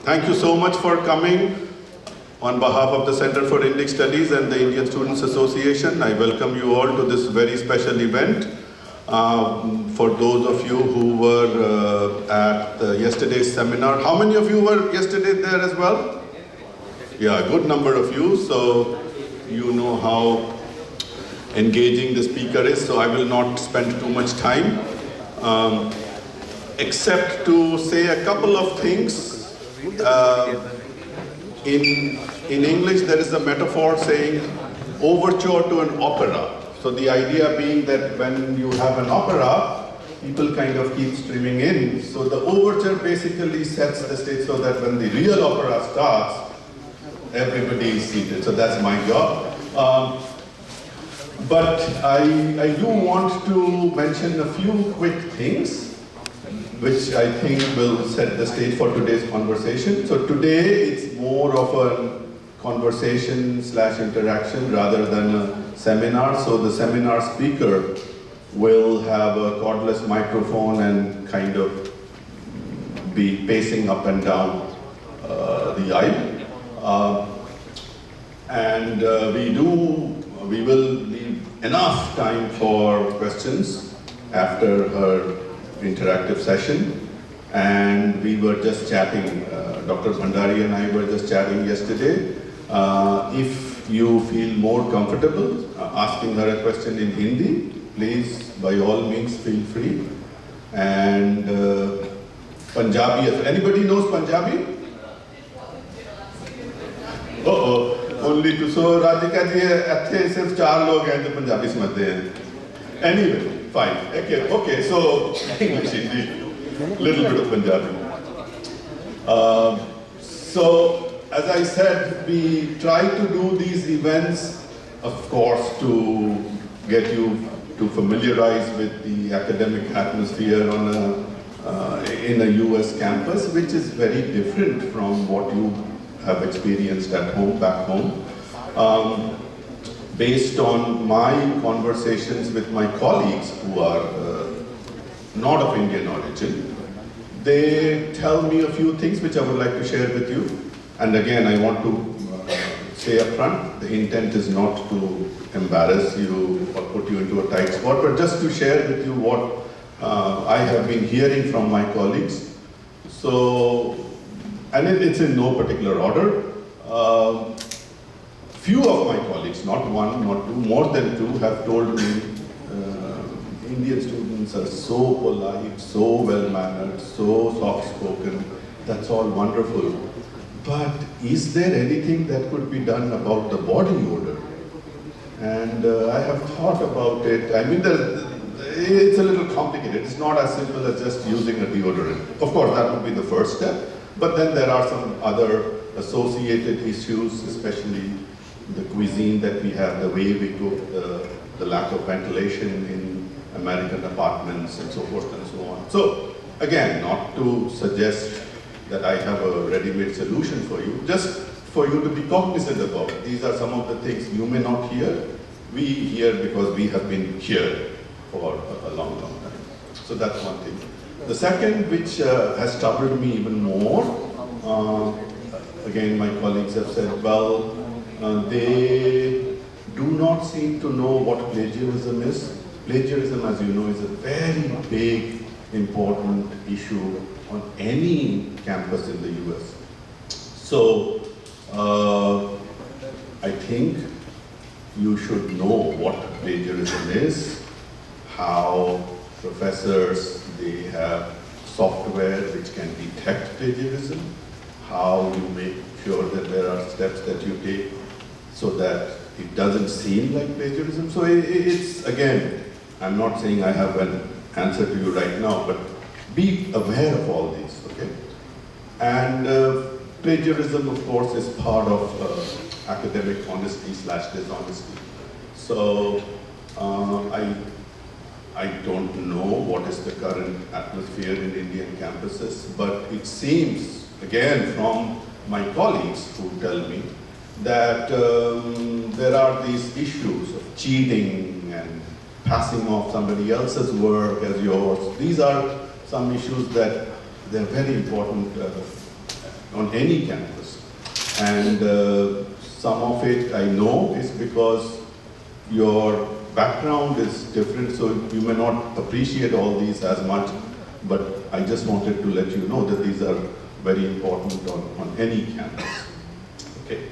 Thank you so much for coming. On behalf of the Center for Indic Studies and the Indian Students Association, I welcome you all to this very special event. For those of you who were at yesterday's seminar, how many of you were yesterday there as well? Yeah, a good number of you, so you know how engaging the speaker is, so I will not spend too much time, except to say a couple of things. In English, there is a metaphor saying overture to an opera. So the idea being that when you have an opera, people kind of keep streaming in. So the overture basically sets the stage so that when the real opera starts, everybody is seated. So that's my job. But I do want to mention a few quick things which I think will set the stage for today's conversation. So today it's more of a conversation / interaction rather than a seminar. So the seminar speaker will have a cordless microphone and kind of be pacing up and down the aisle. We will leave enough time for questions after her interactive session. And we were just chatting, Dr. Bhandari and I were just chatting yesterday. If you feel more comfortable asking her a question in Hindi, please, by all means, feel free. And Punjabi, if anybody knows Punjabi? Only two. So Rajika ji, ऐसे सिर्फ 4 लोग हैं जो पंजाबी समझते हैं. Anyway, fine. Okay. So English, Hindi, little bit of Punjabi. So as I said, we try to do these events, of course, to get you to familiarize with the academic atmosphere in a US campus, which is very different from what you have experienced at home, back home. Based on my conversations with my colleagues who are not of Indian origin, they tell me a few things which I would like to share with you. And again, I want to say up front, the intent is not to embarrass you or put you into a tight spot, but just to share with you what I have been hearing from my colleagues. So, and it's in no particular order. Few of my colleagues, not one, not two, more than two, have told me Indian students are so polite, so well-mannered, so soft-spoken. That's all wonderful. But is there anything that could be done about the body odor? And I have thought about it. I mean, it's a little complicated. It's not as simple as just using a deodorant. Of course, that would be the first step. But then there are some other associated issues, especially the cuisine that we have, the way we cook, the lack of ventilation in American apartments and so forth and so on. So again, not to suggest that I have a ready-made solution for you, just for you to be cognizant about. These are some of the things you may not hear. We hear because we have been here for a long, long time. So that's one thing. The second, which has troubled me even more, again, my colleagues have said, well, they do not seem to know what plagiarism is. Plagiarism, as you know, is a very big, important issue on any campus in the US. So, I think you should know what plagiarism is, how professors, they have software which can detect plagiarism, how you make sure that there are steps that you take so that it doesn't seem like plagiarism. So it's, again, I'm not saying I have an answer to you right now, but be aware of all these, okay? And plagiarism, of course, is part of academic honesty / dishonesty. So I don't know what is the current atmosphere in Indian campuses, but it seems, again, from my colleagues who tell me that there are these issues of cheating and passing off somebody else's work as yours. These are some issues that they're very important on any campus. And some of it I know is because your background is different, so you may not appreciate all these as much, but I just wanted to let you know that these are very important on any campus. Okay.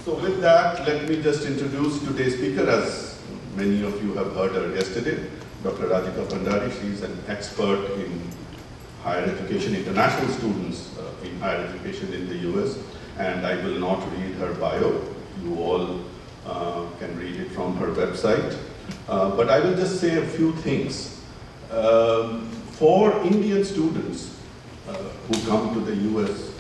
So with that, let me just introduce today's speaker. As many of you have heard her yesterday, Dr. Rajika Bhandari. She is an expert in higher education, international students in higher education in the US, and I will not read her bio. You all can read it from her website. But I will just say a few things. For Indian students who come to the US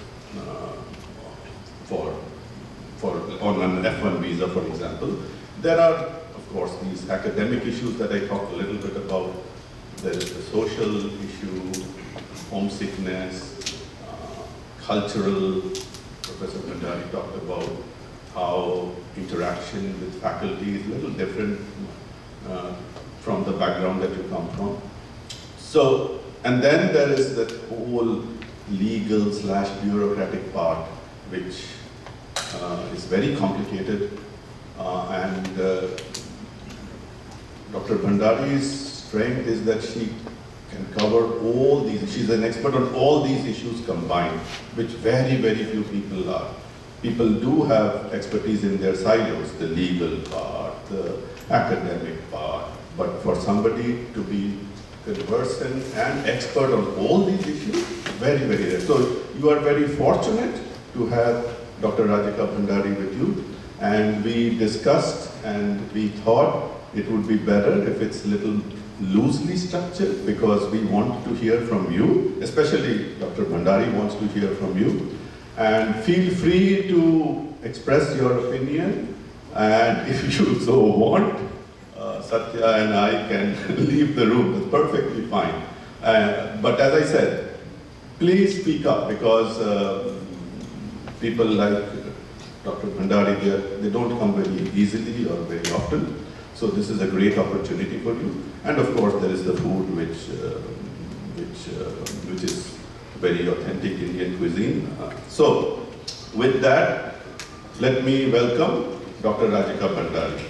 on an F1 visa, for example, there are, of course, these academic issues that I talked a little bit about. There is the social issue, homesickness, cultural. Professor Bhandari talked about how interaction with faculty is a little different from the background that you come from. So, and then there is that whole legal / bureaucratic part, which is very complicated, and Dr. Bhandari's strength is that she can cover all these. She's an expert on all these issues combined, which very, very few people are. People do have expertise in their silos, the legal part, the academic part, but for somebody to be conversant and expert on all these issues, very, very rare. So you are very fortunate to have Dr. Rajika Bhandari with you, and we discussed and we thought it would be better if it's a little loosely structured, because we want to hear from you, especially Dr. Bhandari wants to hear from you. And feel free to express your opinion, and if you so want, Satya and I can leave the room. It's perfectly fine. But as I said, please speak up, because people like Dr. Bhandari, they don't come very easily or very often. So this is a great opportunity for you. And of course, there is the food, which is very authentic Indian cuisine. So with that, let me welcome Dr. Rajika Bhandari.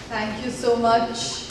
Thank you so much,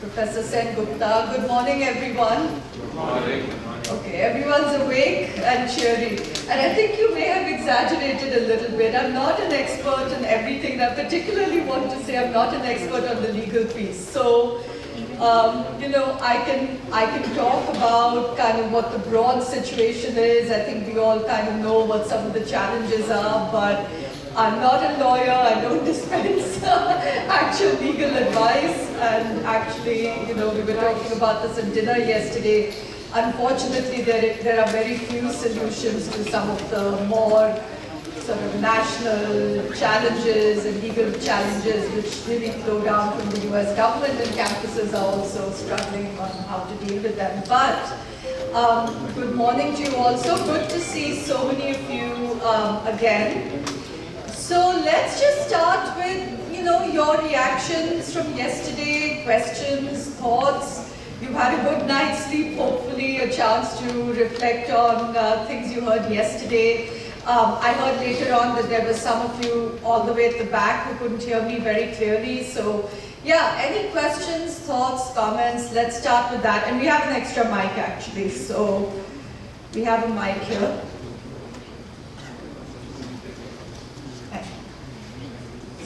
Professor Sen Gupta. Good morning, everyone. Good morning. Okay, everyone's awake and cheery. And I think you may have exaggerated a little bit. I'm not an expert in everything. I particularly want to say I'm not an expert on the legal piece. So, you know, I can talk about kind of what the broad situation is. I think we all kind of know what some of the challenges are, but I'm not a lawyer. I don't dispense actual legal advice. And actually, you know, we were talking about this at dinner yesterday. Unfortunately, there are very few solutions to some of the more sort of national challenges and legal challenges which really flow down from the US government, and campuses are also struggling on how to deal with them. But good morning to you also. Good to see so many of you again. So let's just start with, you know, your reactions from yesterday, questions, thoughts. You've had a good night's sleep, hopefully, a chance to reflect on things you heard yesterday. I heard later on that there were some of you all the way at the back who couldn't hear me very clearly. So yeah, any questions, thoughts, comments? Let's start with that. And we have an extra mic actually. So we have a mic here.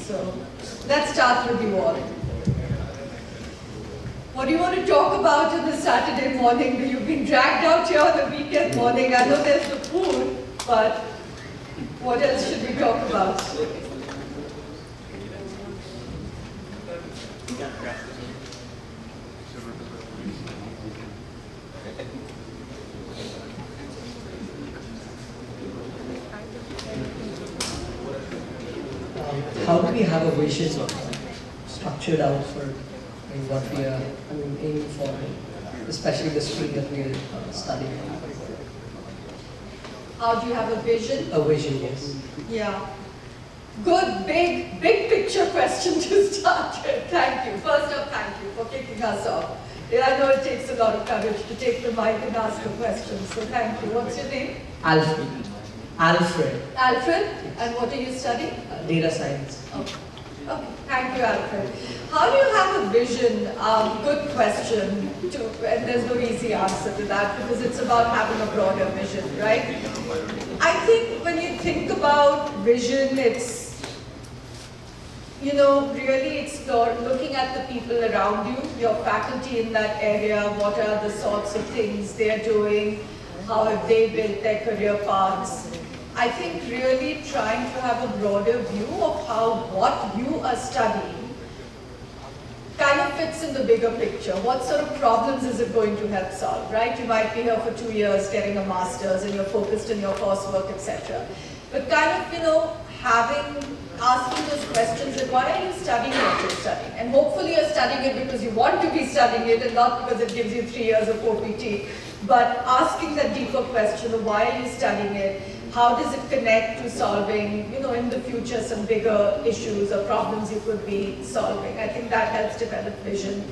So let's start with you all. What do you want to talk about on the Saturday morning? You've been dragged out here on the weekend morning. I know there's the food, but what else should we talk about? How do we have a vision structured out for what we are aiming for, especially the stream that we are studying? How do you have a vision? A vision, yes. Yeah. Good, big picture question to start with. Thank you. First off, thank you for kicking us off. I know it takes a lot of courage to take the mic and ask a question, so thank you. What's your name? Alfred. Alfred. Alfred? And what are you studying? Data science. Okay. Okay. Thank you, Alfred. How do you have a vision? Good question, and there's no easy answer to that because it's about having a broader vision, right? I think when you think about vision, it's, you know, really explore, looking at the people around you, your faculty in that area, what are the sorts of things they're doing, how have they built their career paths. I think really trying to have a broader view of how what you are studying kind of fits in the bigger picture. What sort of problems is it going to help solve, right? You might be here for 2 years getting a master's and you're focused in your coursework, etc. But kind of, you know, asking those questions like, why are you studying what you're studying? And hopefully you're studying it because you want to be studying it and not because it gives you 3 years of OPT. But asking that deeper question of why are you studying it? How does it connect to solving, you know, in the future some bigger issues or problems you could be solving? I think that helps develop vision.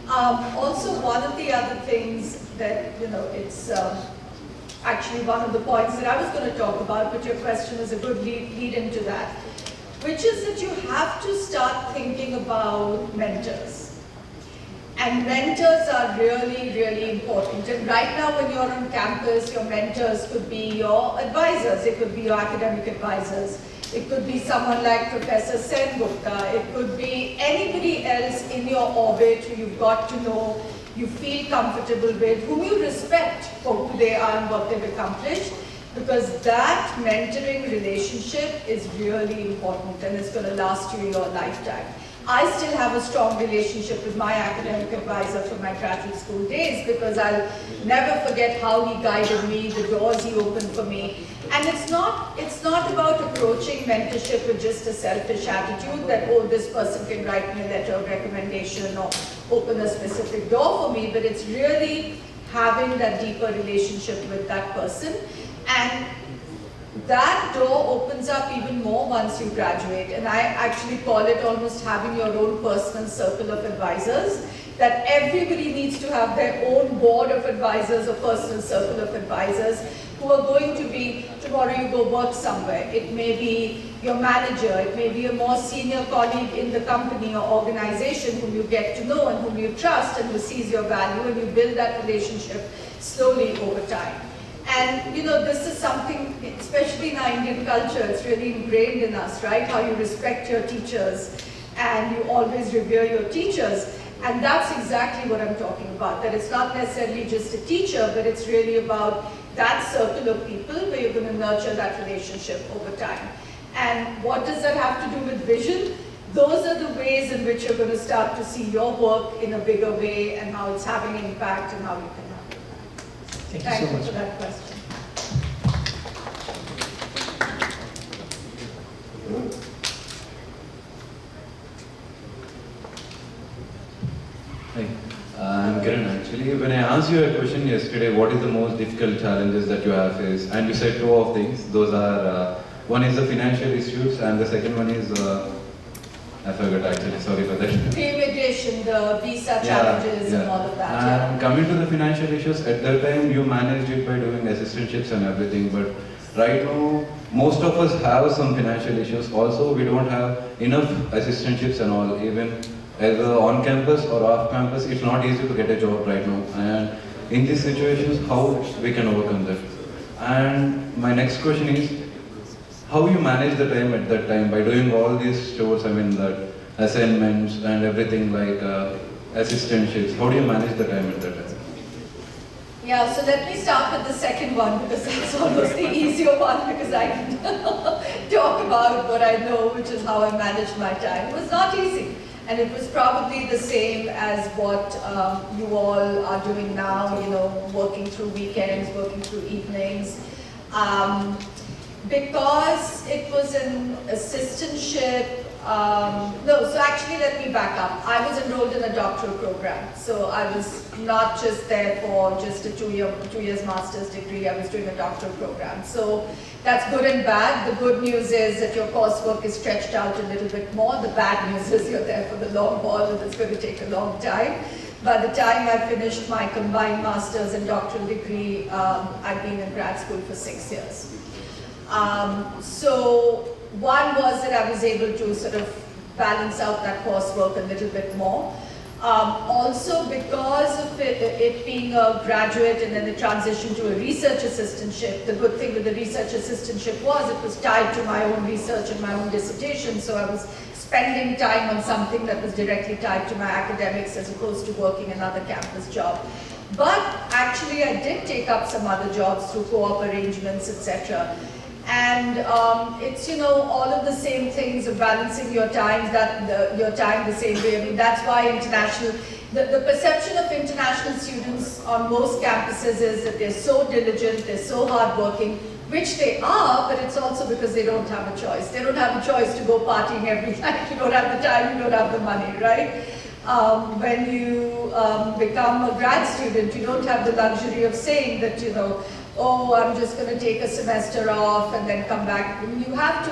Also, one of the other things that, you know, it's actually one of the points that I was going to talk about, but your question is a good lead into that, which is that you have to start thinking about mentors. And mentors are really, really important. And right now when you're on campus, your mentors could be your advisors. It could be your academic advisors. It could be someone like Professor Sen Gupta. It could be anybody else in your orbit who you've got to know, you feel comfortable with, whom you respect for who they are and what they've accomplished. Because that mentoring relationship is really important and it's going to last you your lifetime. I still have a strong relationship with my academic advisor from my graduate school days because I'll never forget how he guided me, the doors he opened for me. And it's not about approaching mentorship with just a selfish attitude that, oh, this person can write me a letter of recommendation or open a specific door for me, but it's really having that deeper relationship with that person. And that door opens up even more once you graduate, and I actually call it almost having your own personal circle of advisors, that everybody needs to have their own board of advisors or personal circle of advisors who are going to be, tomorrow you go work somewhere, it may be your manager, it may be a more senior colleague in the company or organization whom you get to know and whom you trust and who sees your value, and you build that relationship slowly over time. And you know, this is something, especially in our Indian culture, it's really ingrained in us, right? How you respect your teachers and you always revere your teachers. And that's exactly what I'm talking about, that it's not necessarily just a teacher, but it's really about that circle of people where you're going to nurture that relationship over time. And what does that have to do with vision? Those are the ways in which you're going to start to see your work in a bigger way and how it's having an impact and how you can. Thank you so much for that question. Hi, I'm Kiran actually. When I asked you a question yesterday, what is the most difficult challenges that you have faced? And you said two of things. Those are, one is the financial issues and the second one is, I forgot actually, sorry for that. The immigration, the visa challenges and all of that. And coming to the financial issues, at that time you managed it by doing assistantships and everything, but right now most of us have some financial issues. Also, we don't have enough assistantships and all, even either on campus or off campus. It's not easy to get a job right now. And in these situations, how we can overcome that? And my next question is, how you manage the time at that time by doing all these chores, I mean that assignments and everything like assistantships. How do you manage the time at that time? Yeah, so let me start with the second one because that's almost the easier one because I can talk about what I know, which is how I managed my time. It was not easy. And it was probably the same as what you all are doing now, you know, working through weekends, working through evenings. Because it was an assistantship, No, so actually let me back up. I was enrolled in a doctoral program. So I was not just there for just a 2 years master's degree. I was doing a doctoral program. So that's good and bad. The good news is that your coursework is stretched out a little bit more. The bad news is you're there for the long haul and it's going to take a long time. By the time I finished my combined master's and doctoral degree, I'd been in grad school for 6 years. So one was that I was able to sort of balance out that coursework a little bit more. Also because of it being a graduate and then the transition to a research assistantship, the good thing with the research assistantship was it was tied to my own research and my own dissertation, so I was spending time on something that was directly tied to my academics as opposed to working another campus job. But actually I did take up some other jobs through co-op arrangements, etc. And it's, you know, all of the same things of balancing your time, your time the same way. I mean, that's why the perception of international students on most campuses is that they're so diligent, they're so hardworking, which they are, but it's also because they don't have a choice. They don't have a choice to go partying every night. You don't have the time, you don't have the money, right? When you become a grad student, you don't have the luxury of saying that, you know, oh, I'm just going to take a semester off and then come back. You have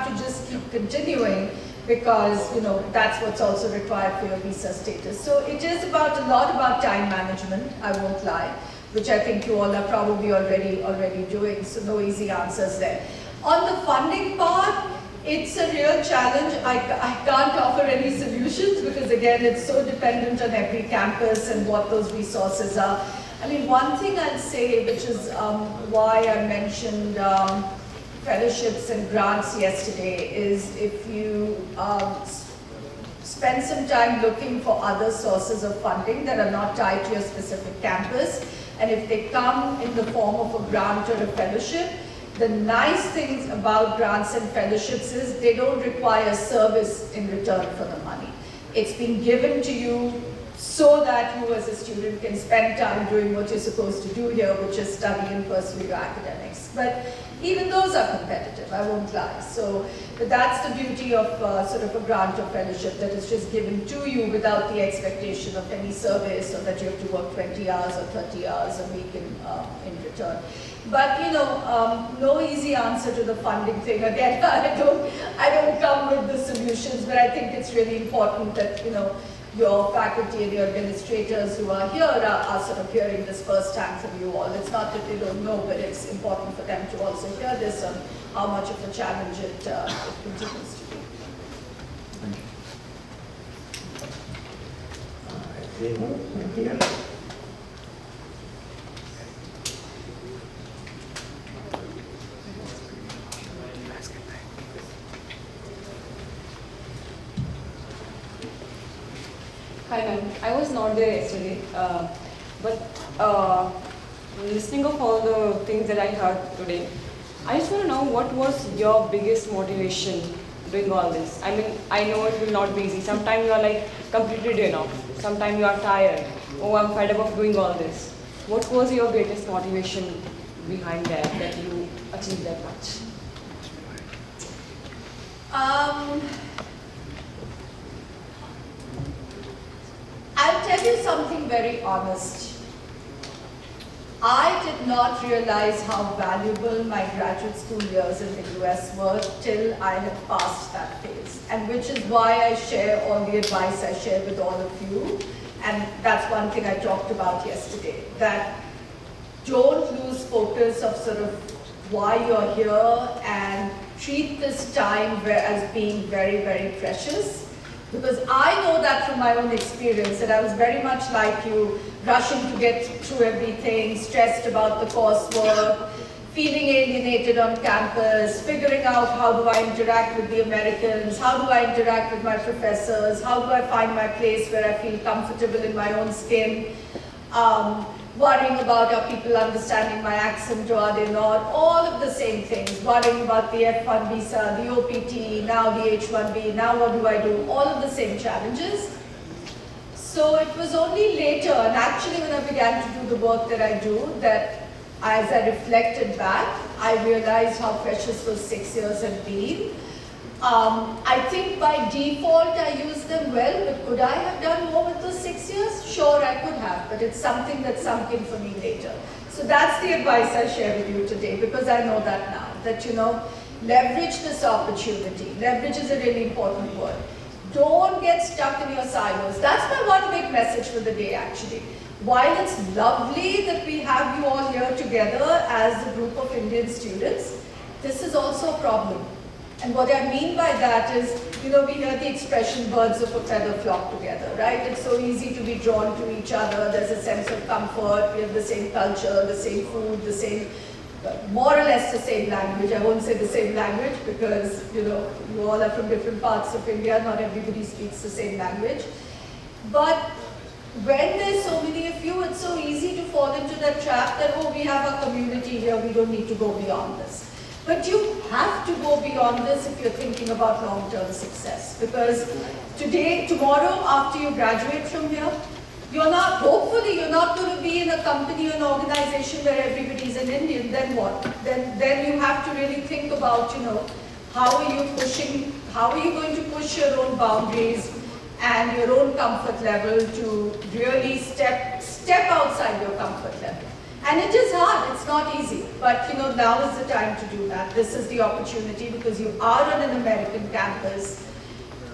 to just keep continuing because, you know, that's what's also required for your visa status. So it is a lot about time management, I won't lie, which I think you all are probably already doing, so no easy answers there. On the funding part, it's a real challenge. I can't offer any solutions because again, it's so dependent on every campus and what those resources are. I mean, one thing I'll say, which is why I mentioned fellowships and grants yesterday, is if you spend some time looking for other sources of funding that are not tied to your specific campus, and if they come in the form of a grant or a fellowship, the nice things about grants and fellowships is they don't require service in return for the money. It's been given to you so that you as a student can spend time doing what you're supposed to do here, which is study and pursue your academics. But even those are competitive, I won't lie. So, but that's the beauty of sort of a grant or fellowship, that it's just given to you without the expectation of any service or that you have to work 20 hours or 30 hours a week in return. But you know, no easy answer to the funding thing. Again, I don't come with the solutions, but I think it's really important that, you know, your faculty and your administrators who are here are sort of hearing this firsthand from you all. It's not that they don't know, but it's important for them to also hear this on how much of a challenge it continues to be. Thank you. Hi ma'am, I was not there yesterday, but listening of all the things that I heard today, I just want to know what was your biggest motivation doing all this? I mean, I know it will not be easy. Sometimes you are like completed enough. Sometimes you are tired. Oh, I'm fed up of doing all this. What was your greatest motivation behind that you achieved that much? I'll tell you something very honest. I did not realize how valuable my graduate school years in the US were till I had passed that phase. And which is why I share all the advice I share with all of you. And that's one thing I talked about yesterday, that don't lose focus of sort of why you're here and treat this time as being very, very precious. Because I know that from my own experience, that I was very much like you, rushing to get through everything, stressed about the coursework, feeling alienated on campus, figuring out how do I interact with the Americans, how do I interact with my professors, how do I find my place where I feel comfortable in my own skin, worrying about are people understanding my accent or are they not, all of the same things, worrying about the F1 visa, the OPT, now the H1B, now what do I do, all of the same challenges. So it was only later, and actually when I began to do the work that I do, that as I reflected back, I realized how precious those 6 years had been. I think by default I use them well, but could I have done more with those 6 years? Sure, I could have, but it's something that sunk in for me later. So that's the advice I share with you today, because I know that now, that leverage this opportunity. Leverage is a really important word. Don't get stuck in your silos. That's my one big message for the day, actually. While it's lovely that we have you all here together as a group of Indian students, this is also a problem. And what I mean by that is, we hear the expression birds of a feather flock together, right? It's so easy to be drawn to each other. There's a sense of comfort. We have the same culture, the same food, the same, more or less the same language. I won't say the same language because, you all are from different parts of India. Not everybody speaks the same language. But when there's so many of you, it's so easy to fall into that trap that, oh, we have a community here, we don't need to go beyond this. But you have to go beyond this if you're thinking about long-term success. Because tomorrow, after you graduate from here, hopefully you're not going to be in a company or an organization where everybody's an Indian. Then what? Then you have to really think about, how are you going to push your own boundaries and your own comfort level to really step outside your comfort level. And it is hard, it's not easy, but now is the time to do that. This is the opportunity because you are on an American campus.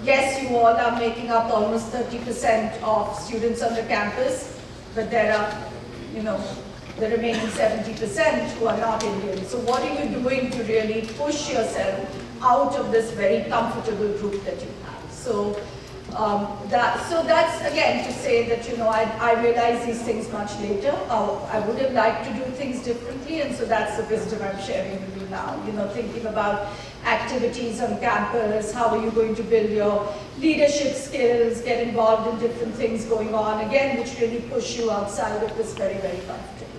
Yes, you all are making up almost 30% of students on the campus, but there are, the remaining 70% who are not Indian. So what are you doing to really push yourself out of this very comfortable group that you have? So that's again to say that I realize these things much later. I would have liked to do things differently, and so that's the wisdom I'm sharing with you now. Thinking about activities on campus, how are you going to build your leadership skills, get involved in different things going on, again, which really push you outside of this very, very comfortable.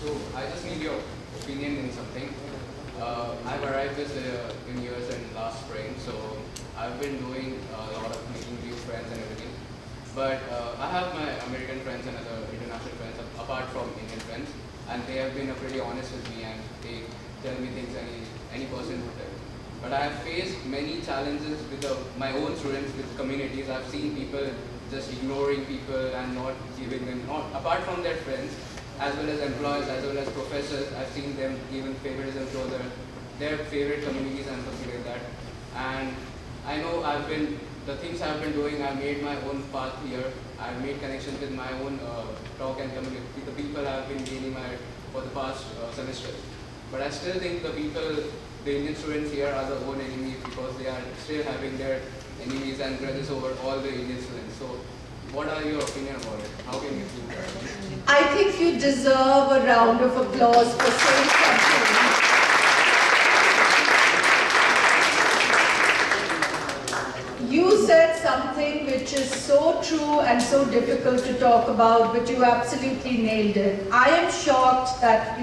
So I just need your opinion in something. I've arrived in US in last spring, so I've been doing a lot of making new friends and everything. But I have my American friends and other international friends apart from Indian friends, and they have been pretty honest with me and they tell me things any person would tell. But I have faced many challenges with my own students, with communities. I've seen people just ignoring people and not giving them, apart from their friends, as well as employers, as well as professors. I've seen them giving favoritism to their favorite communities and something like that. And I know the things I've been doing, I've made my own path here. I've made connections with my own talk and community, with the people I've been dealing with for the past semesters. But I still think the Indian students here are the own enemies because they are still having their enemies and grudges over all the Indian students. So what are your opinion about it? How can you feel that? I think you deserve a round of applause for saying something. You said something which is so true and so difficult to talk about, but you absolutely nailed it. I am shocked that,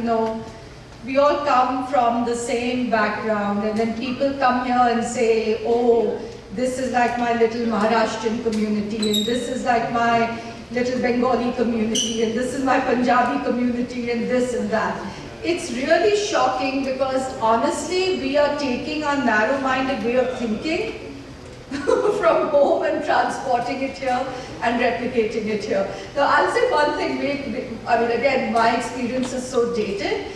we all come from the same background, and then people come here and say, oh, this is like my little Maharashtrian community, and this is like my little Bengali community, and this is my Punjabi community, and this and that. It's really shocking because honestly, we are taking our narrow-minded way of thinking from home and transporting it here and replicating it here. Now, I'll say one thing, again, my experience is so dated,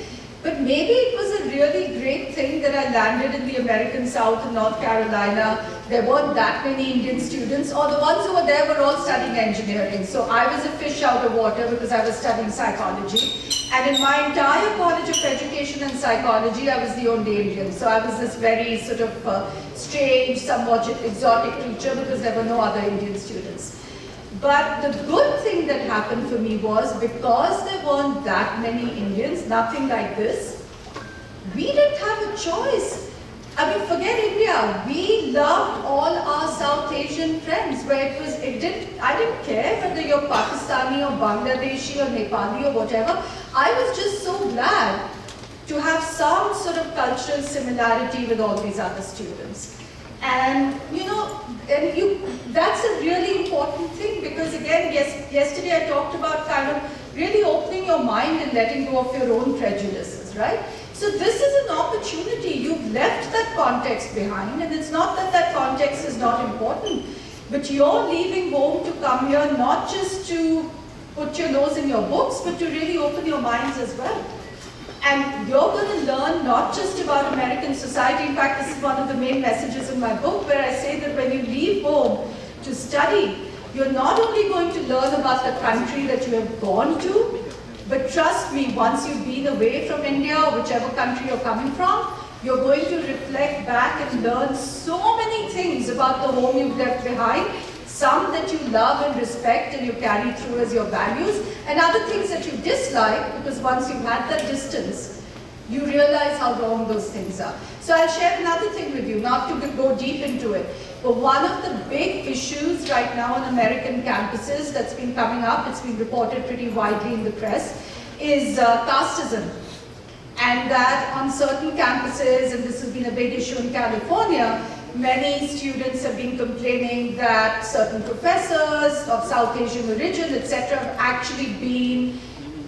but maybe it was a really great thing that I landed in the American South in North Carolina. There weren't that many Indian students, or the ones who were there were all studying engineering. So I was a fish out of water because I was studying psychology. And in my entire college of education and psychology, I was the only Indian. So I was this very sort of strange, somewhat exotic creature because there were no other Indian students. But the good thing that happened for me was because there weren't that many Indians, nothing like this, we didn't have a choice. Forget India. We loved all our South Asian friends where I didn't care whether you're Pakistani or Bangladeshi or Nepali or whatever. I was just so glad to have some sort of cultural similarity with all these other students. And that's a really important thing, because again, yesterday I talked about kind of really opening your mind and letting go of your own prejudices, right? So this is an opportunity. You've left that context behind, and it's not that that context is not important, but you're leaving home to come here not just to put your nose in your books, but to really open your minds as well. And you're going to learn not just about American society. In fact, this is one of the main messages in my book, where I say that when you leave home to study, you're not only going to learn about the country that you have gone to, but trust me, once you've been away from India or whichever country you're coming from, you're going to reflect back and learn so many things about the home you've left behind, some that you love and respect and you carry through as your values, and other things that you dislike, because once you've had that distance, you realize how wrong those things are. So I'll share another thing with you, not to go deep into it, but one of the big issues right now on American campuses that's been coming up, it's been reported pretty widely in the press, is casteism. And that on certain campuses, and this has been a big issue in California, many students have been complaining that certain professors of South Asian origin, etc., have actually been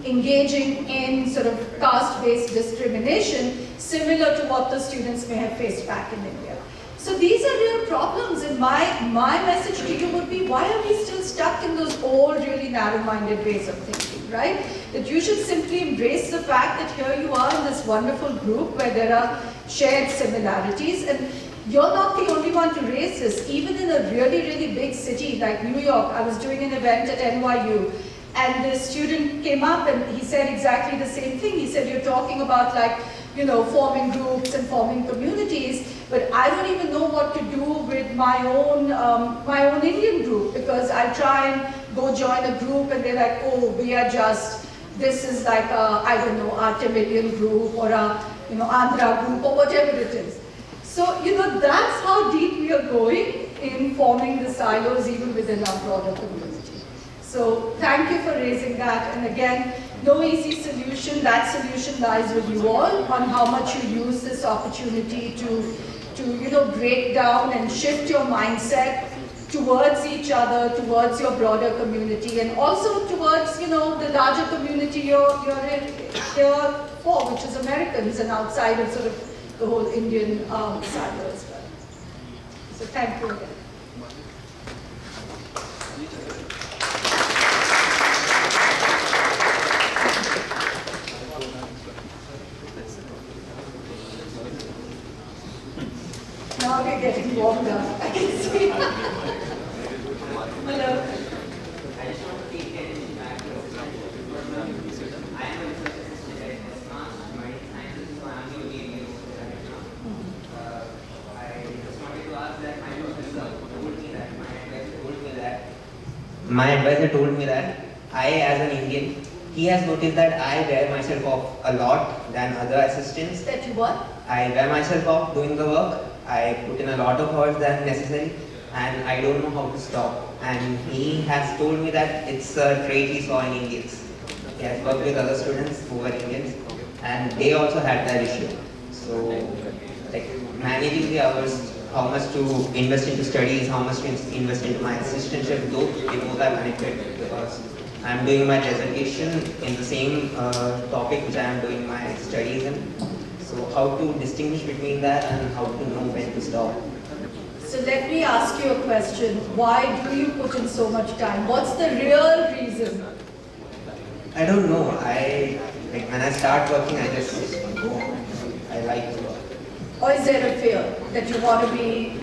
engaging in sort of caste-based discrimination, similar to what the students may have faced back in India. So these are real problems, and my message to you would be, why are we still stuck in those old, really narrow-minded ways of thinking, right? That you should simply embrace the fact that here you are in this wonderful group where there are shared similarities, and you're not the only one to raise this. Even in a really, really big city like New York, I was doing an event at NYU, and the student came up and he said exactly the same thing. He said, you're talking about forming groups and forming communities, but I don't even know what to do with my own Indian group, because I try and go join a group and they're like, oh, this is like a, I don't know, a Tamilian group or a, Andhra group or whatever it is. So, that's how deep we are going in forming the silos even within our broader community. So, thank you for raising that. And again, no easy solution. That solution lies with you all on how much you use this opportunity to break down and shift your mindset towards each other, towards your broader community, and also towards, the larger community you're here for, which is Americans and outside of sort of the whole Indian silo as well. So thank you again. Now we're getting warmed up, I can see. Hello. My advisor told me that I, as an Indian, he has noticed that I wear myself off a lot than other assistants. That you what? I wear myself off doing the work. I put in a lot of hours than necessary, and I don't know how to stop. And he has told me that it's a trait he saw in Indians. He has worked with other students who were Indians, and they also had that issue. So, managing the hours, how much to invest into studies, how much to invest into my assistantship, though they both are connected, because I'm doing my dissertation in the same topic which I am doing my studies in. So how to distinguish between that and how to know when to stop. So let me ask you a question. Why do you put in so much time? What's the real reason? I don't know. When I start working, I just go. I like to work. Or is there a fear that you want to be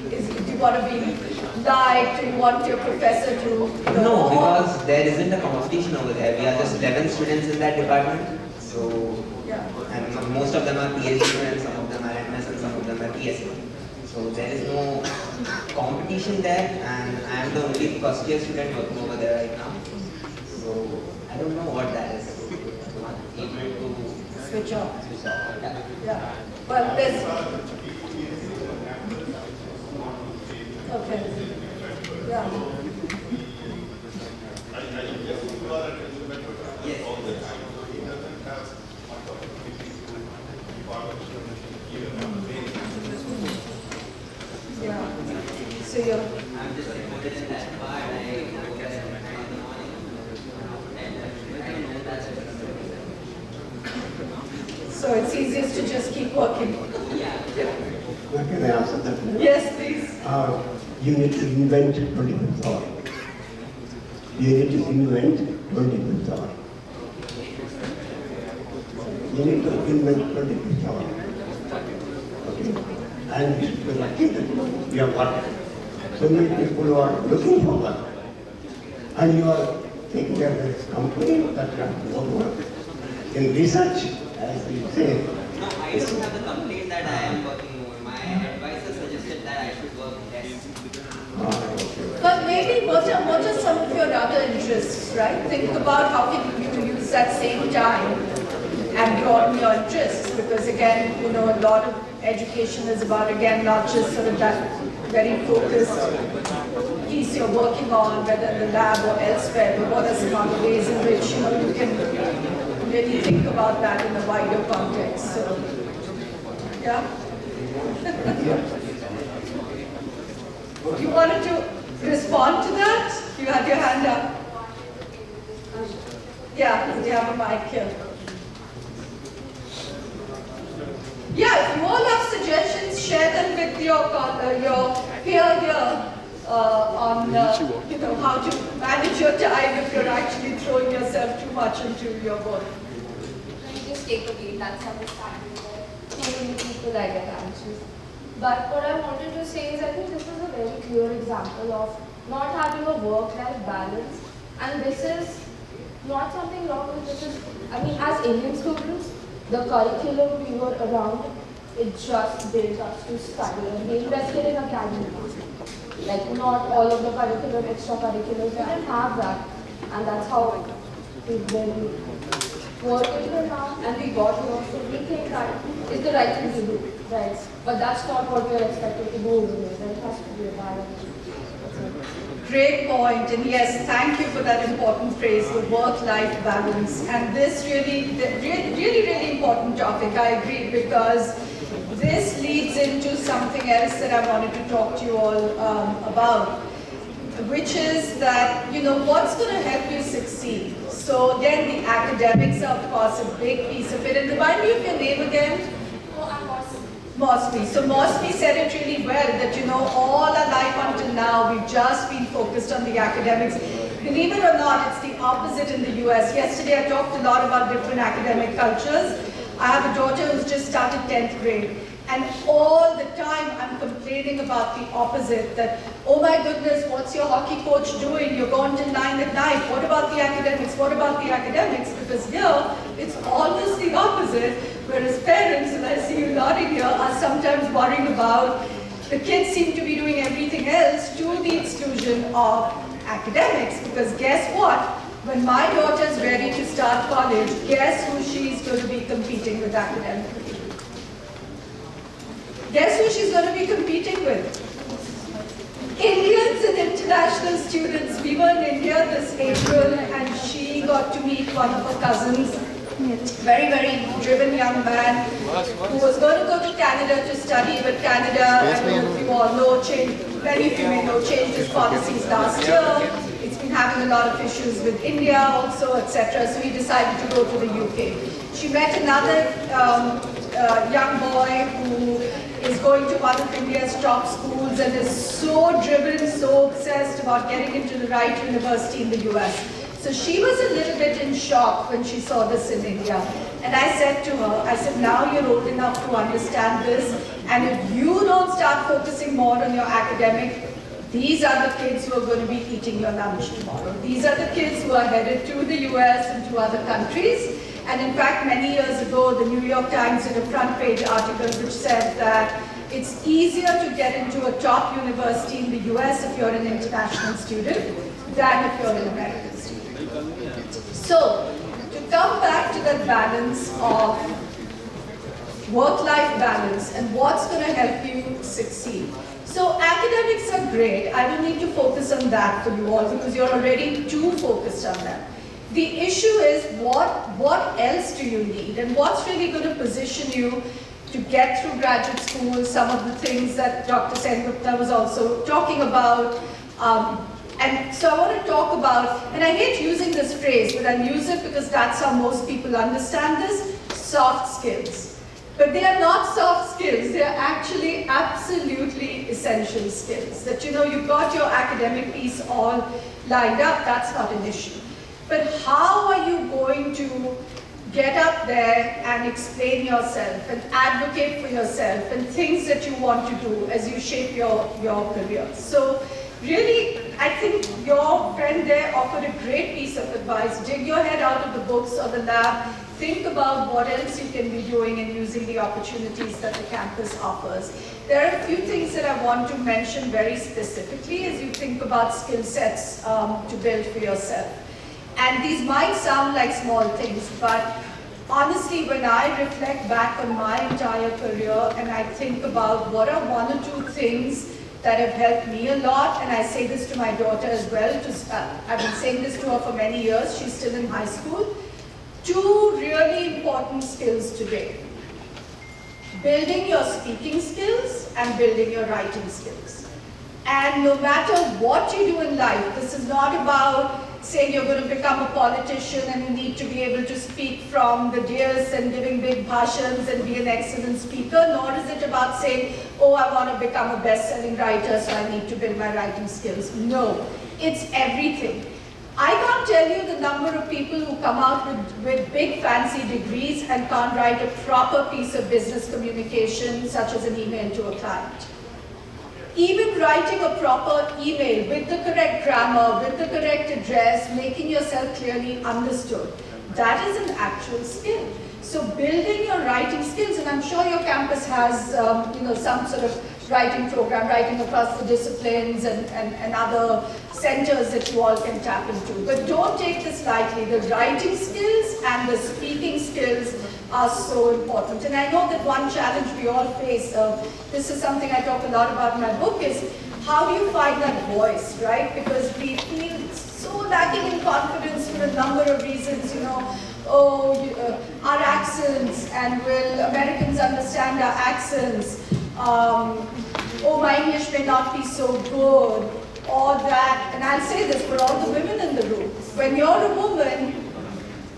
liked, or you want your professor to... No, because there isn't a competition over there. We are just 11 students in that department. So, yeah. And most of them are PhD students, some of them are MS, and some of them are PhD. So there is no competition there, and I am the only first year student working over there right now. So I don't know what that is. Not able to Switch off. Yeah. Yeah. Well, there's... Okay. Yeah. Yeah. So you're... I'm just included in that part. So it's easiest to just keep working. Can I answer that? Yes, please. You need to invent 21st hour. You need to invent 21st hour. You need to invent 21st hour. Okay? And you're lucky that you have work. So many people who are looking for work. And you are taking care of this company that has more work. In research, as you say, No, I don't have the complaint that I am working more. My advisor suggested that I should work less. But maybe what are some of your other interests, right? Think about how can you use that same time and broaden your interests, because again, you know, a lot of education is about, again, not just sort of that very focused piece you're working on, whether in the lab or elsewhere, but what are some other ways in which, you know, you can really think about that in a wider context. So, yeah? You wanted to respond to that? You had your hand up. Yeah, we have a mic here. Yeah, if you all have suggestions, share them with your peer here on you know, how to manage your time if you're actually throwing yourself too much into your work. You just take a beat, that's understandable. So many people I get anxious. But what I wanted to say is I think this is a very clear example of not having a work-life balance. And this is not something wrong with this. I mean, as Indian students, the curriculum we were around, it just built us to study. And we invested in academically. Like not all of the curriculum, extracurriculars, we didn't have that. And that's how we've been working here now, and we got here. So we think that is the right thing to do, right? But that's not what we're expected to do over here. There has to be a balance. Great point, and yes, thank you for that important phrase, the work-life balance. And this really important topic, I agree, because this leads into something else that I wanted to talk to you all about, which is that, you know, what's going to help you succeed? So again, the academics are, of course, a big piece of it. And remind me of your name again. Mosby. So Mosby said it really well, that, you know, all our life until now, we've just been focused on the academics. Believe it or not, it's the opposite in the US. Yesterday I talked a lot about different academic cultures. I have a daughter who's just started 10th grade. And all the time I'm complaining about the opposite, that, oh my goodness, what's your hockey coach doing? You're going till 9 at night. What about the academics? What about the academics? Because here, it's almost the opposite, whereas parents, and I see you nodding here, are sometimes worrying about the kids seem to be doing everything else to the exclusion of academics. Because guess what? When my daughter's ready to start college, guess who she's going to be competing with academically? Guess who she's going to be competing with? Indians and international students. We were in India this April and she got to meet one of her cousins, very, very driven young man who was going to go to Canada to study, but Canada, I don't know if you all know, many of you may know, changed its policies last year. It's been having a lot of issues with India also, etc. So he decided to go to the UK. She met another young boy who is going to one of India's top schools and is so driven, so obsessed about getting into the right university in the US. So she was a little bit in shock when she saw this in India. And I said to her, I said, now you're old enough to understand this, and if you don't start focusing more on your academic, these are the kids who are going to be eating your lunch tomorrow. These are the kids who are headed to the US and to other countries. And in fact, many years ago, the New York Times did a front page article which said that it's easier to get into a top university in the US if you're an international student than if you're an American student. So, to come back to that balance of work-life balance and what's going to help you succeed. So academics are great. I don't need to focus on that for you all because you're already too focused on that. The issue is what else do you need and what's really going to position you to get through graduate school, some of the things that Dr. Sengupta was also talking about. And so I want to talk about, and I hate using this phrase, but I'll use it because that's how most people understand this, soft skills. But they are not soft skills, they are actually absolutely essential skills. That you've got your academic piece all lined up, that's not an issue. But how are you going to get up there and explain yourself and advocate for yourself and things that you want to do as you shape your career? So really, I think your friend there offered a great piece of advice. Dig your head out of the books or the lab. Think about what else you can be doing and using the opportunities that the campus offers. There are a few things that I want to mention very specifically as you think about skill sets to build for yourself. And these might sound like small things, but honestly, when I reflect back on my entire career and I think about what are one or two things that have helped me a lot, and I say this to my daughter as well, I've been saying this to her for many years, she's still in high school. Two really important skills today. Building your speaking skills and building your writing skills. And no matter what you do in life, this is not about saying you're going to become a politician and you need to be able to speak from the dais and giving big bhashans and be an excellent speaker, nor is it about saying, oh, I want to become a best-selling writer, so I need to build my writing skills. No, it's everything. I can't tell you the number of people who come out with big fancy degrees and can't write a proper piece of business communication, such as an email to a client. Even writing a proper email with the correct grammar, with the correct address, making yourself clearly understood, that is an actual skill. So building your writing skills, and I'm sure your campus has some sort of writing program, writing across the disciplines and other centers that you all can tap into. But don't take this lightly. The writing skills and the speaking skills are so important. And I know that one challenge we all face, this is something I talk a lot about in my book, is how do you find that voice, right? Because we feel so lacking in confidence for a number of reasons, our accents, and will Americans understand our accents? Oh, my English may not be so good, or that, and I'll say this for all the women in the room, when you're a woman,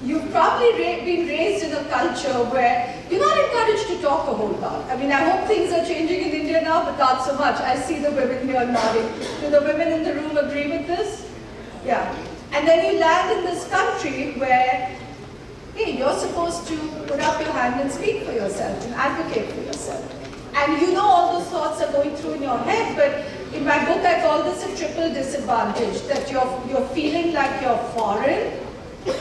you've probably been raised in a culture where you're not encouraged to talk a whole lot. I mean, I hope things are changing in India now, but not so much. I see the women here nodding. Do the women in the room agree with this? Yeah. And then you land in this country where, hey, you're supposed to put up your hand and speak for yourself and advocate for yourself. And all those thoughts are going through in your head, but in my book I call this a triple disadvantage, that you're feeling like you're foreign, you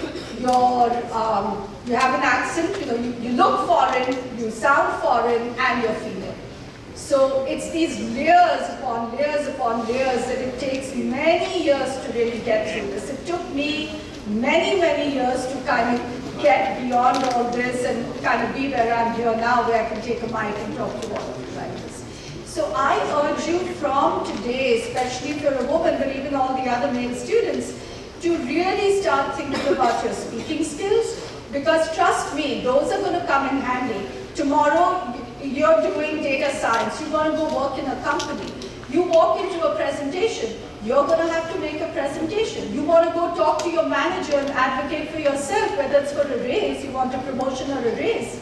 have an accent, you look foreign, you sound foreign, and you're female. So it's these layers upon layers upon layers that it takes many years to really get through this. It took me many, many years to kind of get beyond all this and kind of be where I'm here now, where I can take a mic and talk to all of you like this. So I urge you from today, especially if you're a woman, but even all the other male students, to really start thinking about your speaking skills, because trust me, those are going to come in handy. Tomorrow, you're doing data science, you want to go work in a company, you walk into a presentation, you're going to have to make a presentation. You want to go talk to your manager and advocate for yourself, whether it's for a raise, you want a promotion or a raise.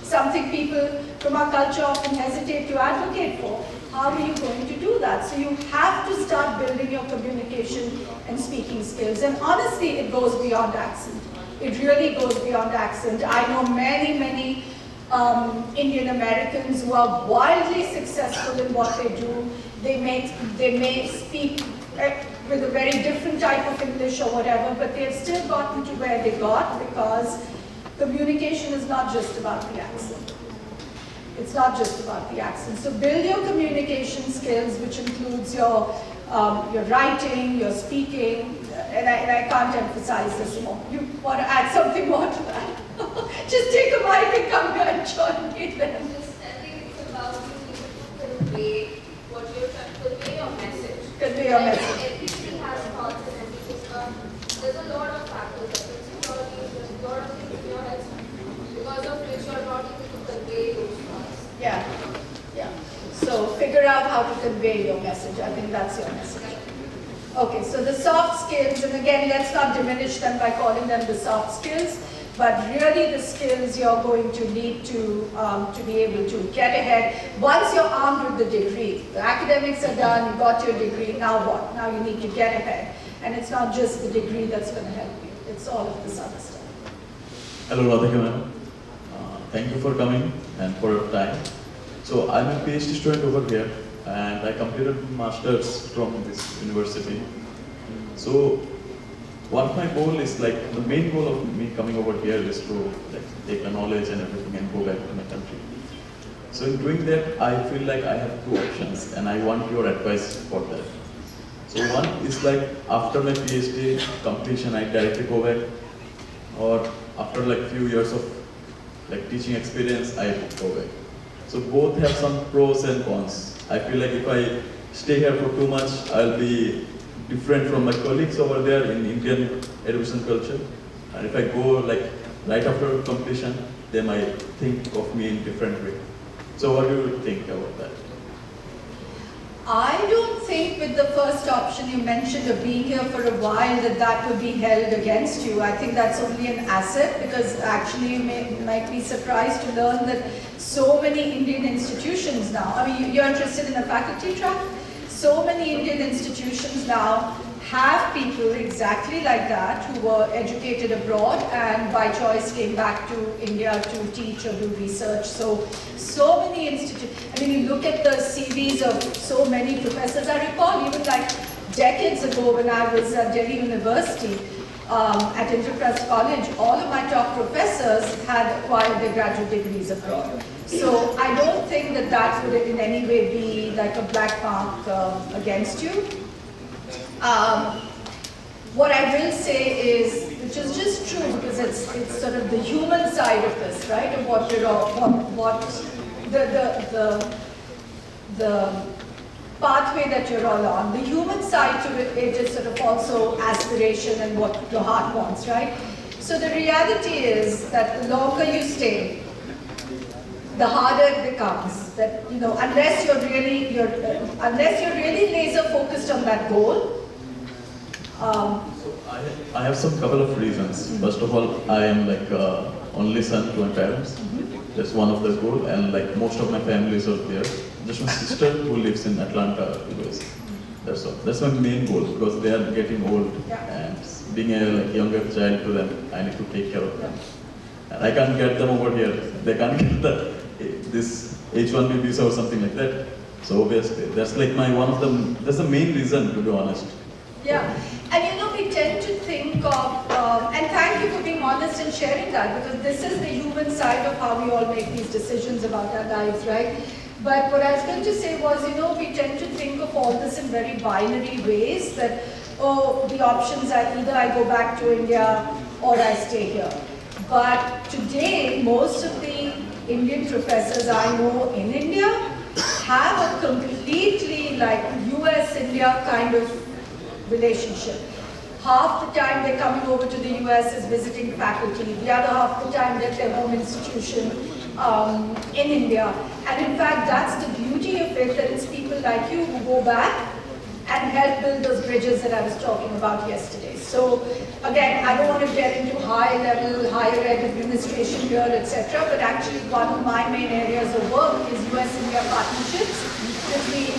Something people from our culture often hesitate to advocate for. How are you going to do that? So you have to start building your communication and speaking skills. And honestly, it goes beyond accent. It really goes beyond accent. I know many, many Indian Americans who are wildly successful in what they do. They may speak with a very different type of English or whatever, but they've still gotten to where they got because communication is not just about the accent. It's not just about the accent. So build your communication skills, which includes your writing, your speaking, and I can't emphasize this more. You want to add something more to that? Just take a mic and come here and join me then. I think it's about you convey what you're trying to convey your message. Convey your message. Everything has thoughts and everything. There's a lot of factors, like insecurity, there's a lot of things in your head because of which you're not able to convey those thoughts. out how to convey your message. I think that's your message. Okay, so the soft skills, and again, let's not diminish them by calling them the soft skills, but really the skills you're going to need to be able to get ahead. Once you're armed with the degree, the academics are done, you got your degree, now what? Now you need to get ahead. And it's not just the degree that's going to help you, it's all of this other stuff. Hello Radhika ma'am, thank you for coming and for your time. So I'm a PhD student over here and I completed masters from this university. So one of my goal is like, the main goal of me coming over here is to like take the knowledge and everything and go back to my country. So in doing that, I feel like I have two options and I want your advice for that. So one is like after my PhD completion, I directly go back, or after like few years of like teaching experience, I go back. So both have some pros and cons. I feel like if I stay here for too much, I'll be different from my colleagues over there in Indian education culture. And if I go like right after completion, they might think of me in different way. So what do you think about that? I don't think with the first option you mentioned of being here for a while that would be held against you. I think that's only an asset, because actually you might be surprised to learn that so many Indian institutions now, I mean you're interested in a faculty track? So many Indian institutions now have people exactly like that who were educated abroad and by choice came back to India to teach or do research. So many institutions, I mean you look at the CVs of so many professors. I recall even like decades ago when I was at Delhi University, at Enterprise College, all of my top professors had acquired their graduate degrees abroad. So I don't think that would in any way be like a black mark against you. What I will say is, which is just true because it's sort of the human side of this, right? Of what you're all, the pathway that you're all on. The human side to it is sort of also aspiration and what your heart wants, right? So the reality is that the longer you stay, the harder it becomes. That unless you're really laser focused on that goal. So I have some couple of reasons. First of all, I am like only son to my parents. That's one of the goal, and like most of my family is out there. Just my sister who lives in Atlanta, US. That's all. That's my main goal because they are getting old, and being a like younger child to them, I need to take care of them. And I can't get them over here. They can't get this H1B visa or something like that. So obviously, that's like that's the main reason, to be honest. Yeah, and we tend to think of, and thank you for being honest and sharing that, because this is the human side of how we all make these decisions about our lives, right? But what I was going to say was, we tend to think of all this in very binary ways, that, oh, the options are either I go back to India or I stay here. But today, most of the Indian professors I know in India have a completely like US-India kind of relationship. Half the time they're coming over to the US as visiting faculty, the other half the time they're at their home institution in India. And in fact, that's the beauty of it, that it's people like you who go back and help build those bridges that I was talking about yesterday. So again, I don't want to get into high-level, higher ed administration here, etc. But actually one of my main areas of work is US-India partnerships between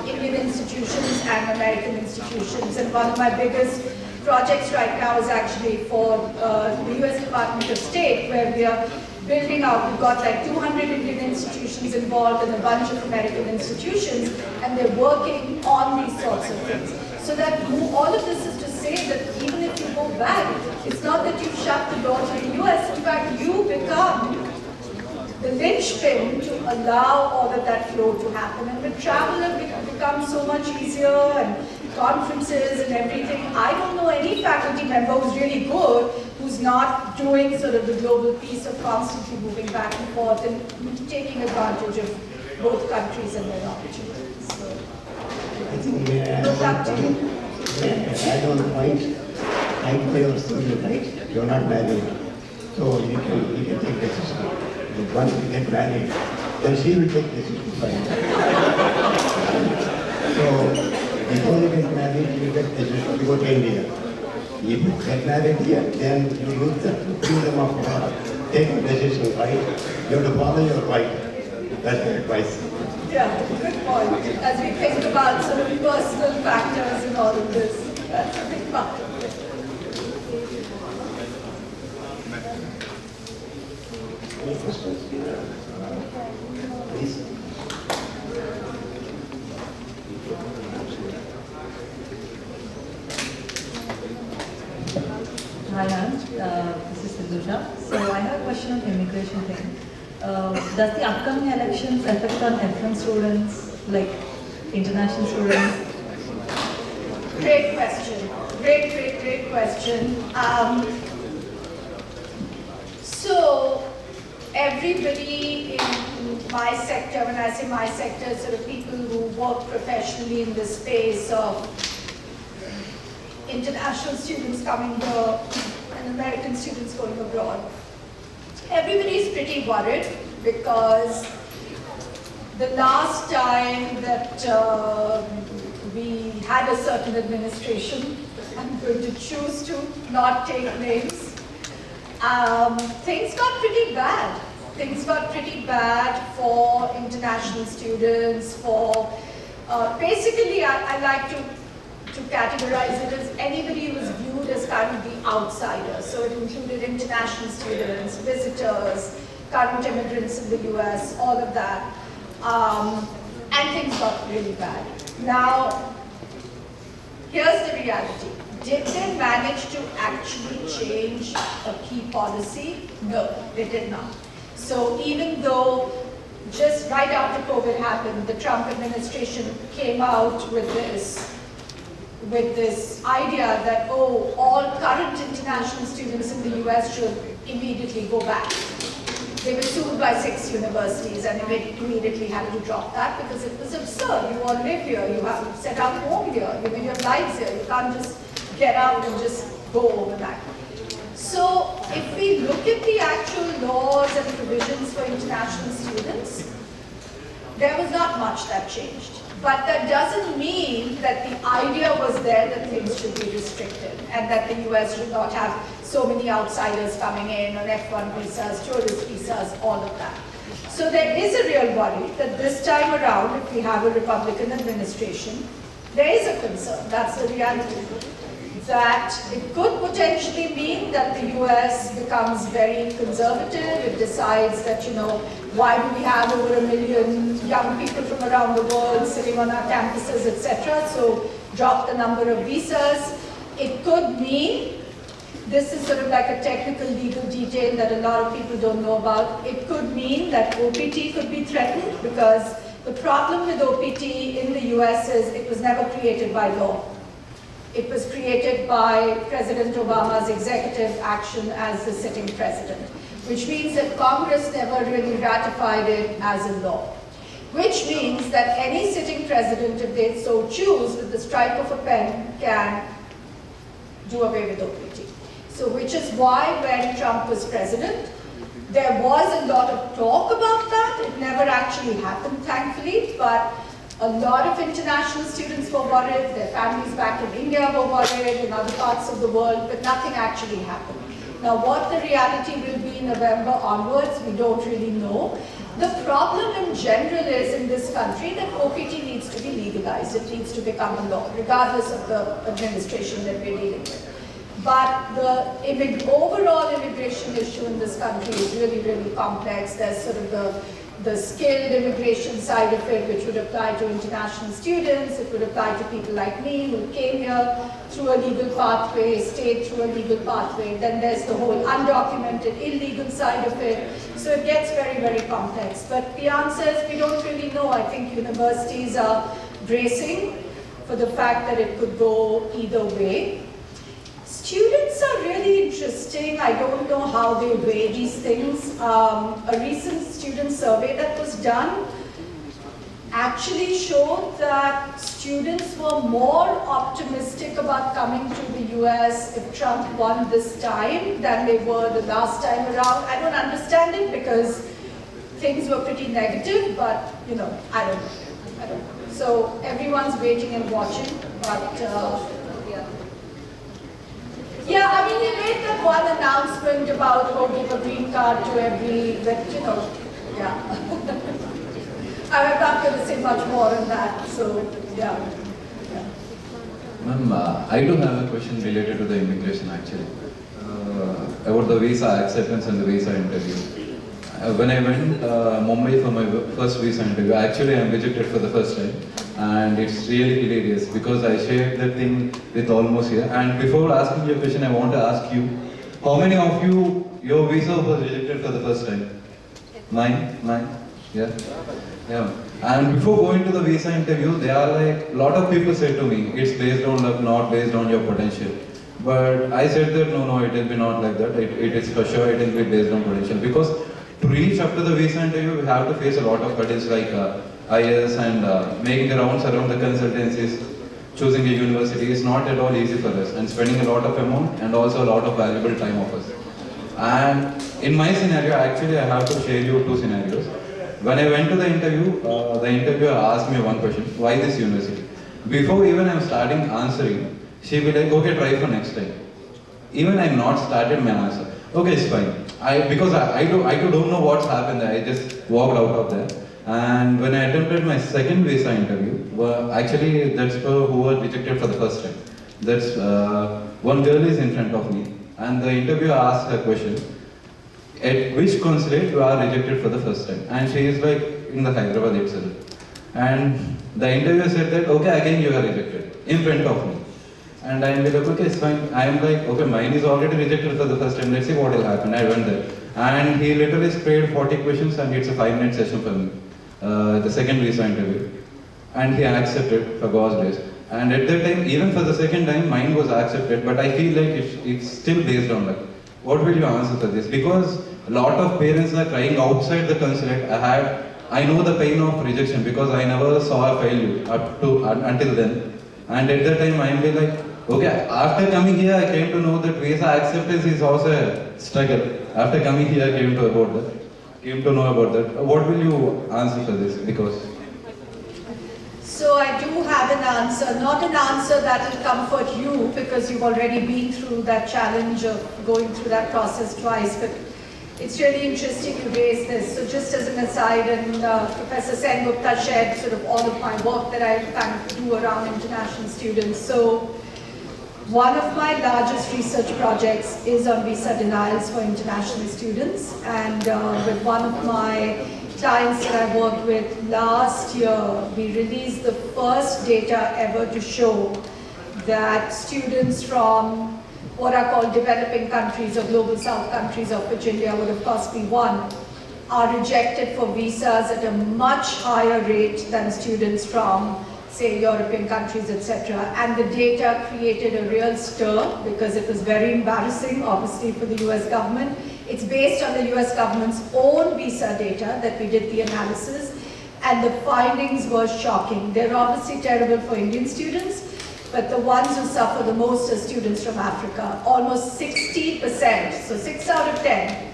Indian institutions and American institutions. And one of my biggest projects right now is actually for the US Department of State, where we are building out, we've got like 200 Indian institutions involved and a bunch of American institutions, and they're working on these sorts of things. So that all of this is to say that even if you go back, it's not that you shut the door to the US, in fact you become the linchpin to allow all of that flow to happen. And with travel it becomes so much easier, and conferences and everything. I don't know any faculty member who's really good who's not doing sort of the global piece of constantly moving back and forth and taking advantage of both countries and their opportunities. So, I think look up to you. I don't point. I your student, right? You're not married. So you can take decision. But once you get married, then she will take decision for you. So before you get married, you get registered to go to India. If you get married here, then you lose the freedom of taking decisions, right? You have to follow your right. That's my advice. Yeah, good point. As we think about sort of personal factors in all of this, that's a big part of it. Any questions? Please. Hi, this is Sidusha. So I have a question on immigration thing. Does the upcoming elections affect on F1 students, like international students? Great question. Great question. So everybody in my sector, when I say my sector, sort of people who work professionally in the space of international students coming here and American students going abroad. Everybody is pretty worried because the last time that we had a certain administration, I'm going to choose to not take names, things got pretty bad. Things got pretty bad for international students, for basically I like to categorize it as anybody who was viewed as kind of the outsider. So it included international students, visitors, current immigrants in the US, all of that. And things got really bad. Now, here's the reality. Did they manage to actually change a key policy? No, they did not. So even though just right after COVID happened, the Trump administration came out with this idea that, oh, all current international students in the US should immediately go back. They were sued by 6 universities and immediately had to drop that because it was absurd. You all live here, you have set up home here, you live your lives here. You can't just get out and just go overnight. So if we look at the actual laws and provisions for international students, there was not much that changed. But that doesn't mean that the idea was there that things should be restricted and that the US should not have so many outsiders coming in on F1 visas, tourist visas, all of that. So there is a real worry that this time around, if we have a Republican administration, there is a concern, that's the reality, that it could potentially mean that the US becomes very conservative. It decides that, you know, why do we have over 1 million young people from around the world sitting on our campuses, etc. So drop the number of visas. It could mean, this is sort of like a technical legal detail that a lot of people don't know about. It could mean that OPT could be threatened because the problem with OPT in the US is it was never created by law. It was created by President Obama's executive action as the sitting president, which means that Congress never really ratified it as a law. Which means that any sitting president, if they so choose, with the strike of a pen, can do away with OPT. So which is why when Trump was president, there was a lot of talk about that. It never actually happened, thankfully, but a lot of international students were worried, their families back in India were worried, in other parts of the world, but nothing actually happened. Now what the reality will be in November onwards, we don't really know. The problem in general is in this country that OPT needs to be legalized. It needs to become a law, regardless of the administration that we're dealing with. But the overall immigration issue in this country is really, really complex. There's sort of the skilled immigration side of it, which would apply to international students. It would apply to people like me who came here through a legal pathway, stayed through a legal pathway. Then there's the whole undocumented, illegal side of it. So it gets very, very complex. But the answer is we don't really know. I think universities are bracing for the fact that it could go either way. Students are really interesting. I don't know how they weigh these things. A recent student survey that was done actually showed that students were more optimistic about coming to the US if Trump won this time than they were the last time around. I don't understand it because things were pretty negative, but you know, I don't know. So everyone's waiting and watching, but yeah, I mean, they made that one announcement about, oh, give a green card to every, that, you know, yeah. I'm not going to say much more on that, so, yeah. Ma'am, I do have a question related to the immigration actually, about the visa acceptance and the visa interview. When I went Mumbai for my first visa interview, actually I am rejected for the first time, and it's really hilarious because I shared that thing with almost here. And before asking your question, I want to ask you, how many of you, your visa was rejected for the first time? Mine, yeah. And before going to the visa interview, there are like, a lot of people said to me, it's based on luck, not based on your potential. But I said that no, it will be not like that. It is for sure, it will be based on potential. Because to reach up to the visa interview, we have to face a lot of hurdles like IS and making the rounds around the consultancies. Choosing a university is not at all easy for us, and spending a lot of amount and also a lot of valuable time of us. And in my scenario, actually I have to share you two scenarios. When I went to the interviewer asked me one question, why this university? Before even I'm starting answering, she will be like, okay, try for next time. Even I'm not started my answer. Okay, it's fine. Because I don't know what's happened. I just walked out of there. And when I attempted my second visa interview, actually that's for who were rejected for the first time. That's one girl is in front of me, and the interviewer asked her question, at which consulate you are rejected for the first time? And she is like, in the Hyderabad itself. And the interviewer said that, okay, again you are rejected, in front of me. And I am like, okay, it's fine. I am like, okay, mine is already rejected for the first time, let's see what will happen. I went there. And he literally sprayed 40 questions and it's a 5-minute session for me. The second visa interview. And he accepted for God's grace. And at that time, even for the second time, mine was accepted, but I feel like it's still based on luck. What will you answer for this? Because a lot of parents are crying outside the consulate. I know the pain of rejection because I never saw a failure until then. And at that time, I am like, okay, after coming here, I came to know that visa acceptance is also a struggle. After coming here, I came to know about that. What will you answer for this? Because so I do have an answer, not an answer that will comfort you because you've already been through that challenge of going through that process twice, but it's really interesting you raise this. So just as an aside, and Professor Sengupta shared sort of all of my work that I kind of do around international students. So one of my largest research projects is on visa denials for international students, and with one of my clients that I worked with last year, we released the first data ever to show that students from what are called developing countries or global south countries, of which India would of course be one, are rejected for visas at a much higher rate than students from, say, European countries, etc. And the data created a real stir because it was very embarrassing, obviously, for the US government. It's based on the US government's own visa data that we did the analysis, and the findings were shocking. They're obviously terrible for Indian students, but the ones who suffer the most are students from Africa. Almost 60%, so 6 out of 10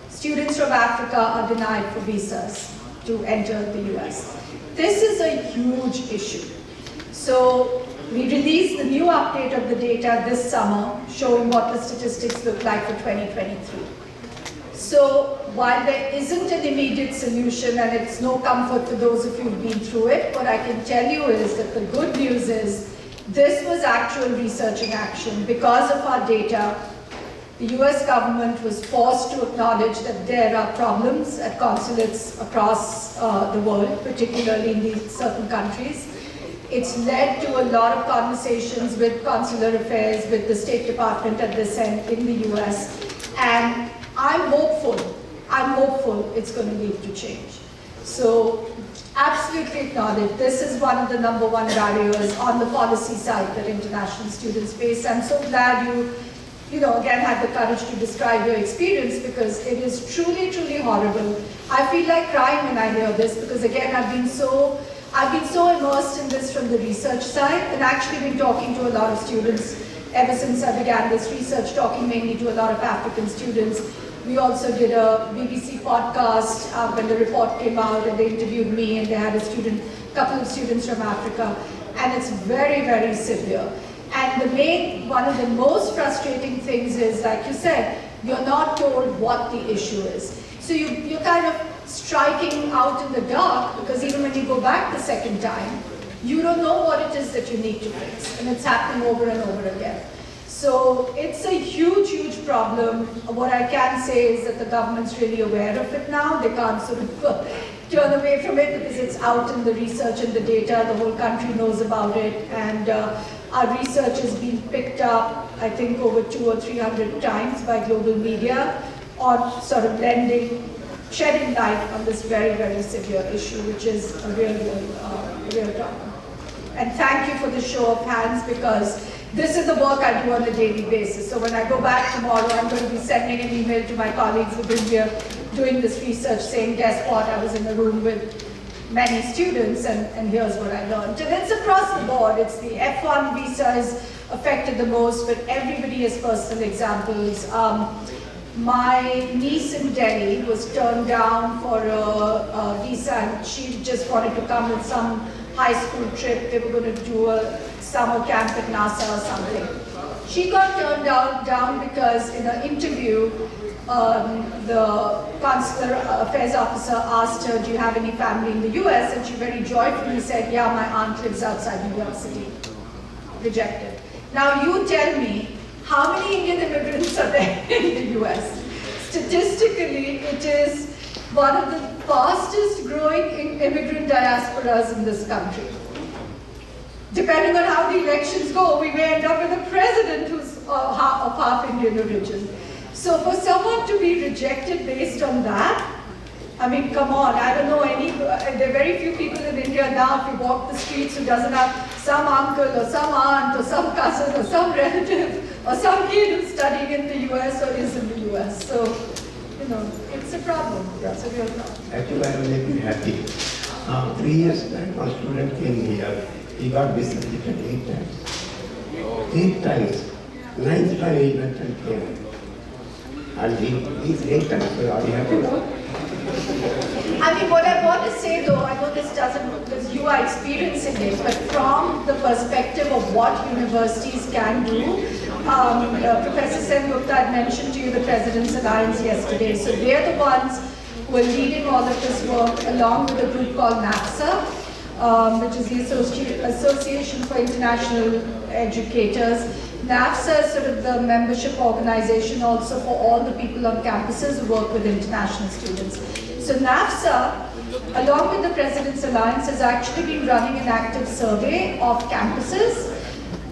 students from Africa are denied for visas to enter the US. This is a huge issue. So we released the new update of the data this summer, showing what the statistics look like for 2023. So while there isn't an immediate solution and it's no comfort for those of you who've been through it, what I can tell you is that the good news is this was actual research in action. Because of our data, the US government was forced to acknowledge that there are problems at consulates across the world, particularly in these certain countries. It's led to a lot of conversations with consular affairs, with the State Department at this end in the US, and I'm hopeful it's going to lead to change. So absolutely acknowledge this is one of the #1 barriers on the policy side that international students face. I'm so glad you again had the courage to describe your experience because it is truly, truly horrible. I feel like crying when I hear this because again I've been so immersed in this from the research side, and actually been talking to a lot of students ever since I began this research, talking mainly to a lot of African students. We also did a BBC podcast when the report came out, and they interviewed me, and they had a student couple of students from Africa, and it's very, very severe. And one of the most frustrating things is, like you said, you're not told what the issue is. So you're kind of striking out in the dark, because even when you go back the second time, you don't know what it is that you need to fix, and it's happening over and over again. So it's a huge, huge problem. What I can say is that the government's really aware of it now. They can't sort of turn away from it because it's out in the research and the data. The whole country knows about it, and our research has been picked up, I think, over 200 or 300 times by global media on sort of shedding light on this very, very severe issue, which is a real problem. And thank you for the show of hands, because this is the work I do on a daily basis. So when I go back tomorrow, I'm going to be sending an email to my colleagues who've been here doing this research saying, guess what, I was in a room with many students and here's what I learned. And it's across the board. It's the F1 visa is affected the most, but everybody has personal examples. My niece in Delhi was turned down for a visa, and she just wanted to come with some high school trip. They were going to do a summer camp at NASA or something. She got turned down because in an interview, the consular affairs officer asked her, do you have any family in the US? And she very joyfully said, yeah, my aunt lives outside New York City. Rejected. Now you tell me, how many Indian immigrants are there in the US? Statistically, it is one of the fastest growing immigrant diasporas in this country. Depending on how the elections go, we may end up with a president who's of half Indian origin. So for someone to be rejected based on that, I mean, come on, I don't know there are very few people in India now, if you walk the streets, who doesn't have some uncle or some aunt or some cousin or some relative or some kid who's studying in the US or is in the US. So, it's a problem. It's a real problem. Actually, I am very happy. 3 years back, one student came here. He got dissertation 8 times. 8 times. 9th time he went and came. And he's 8 times. So are you happy now? I mean, what I want to say though, I know this doesn't, because you are experiencing it, but from the perspective of what universities can do, Professor Sen Gupta had mentioned to you the President's Alliance yesterday. So they're the ones who are leading all of this work along with a group called NAFSA, which is the Association for International Educators. NAFSA is sort of the membership organization also for all the people on campuses who work with international students. So NAFSA, along with the President's Alliance, has actually been running an active survey of campuses,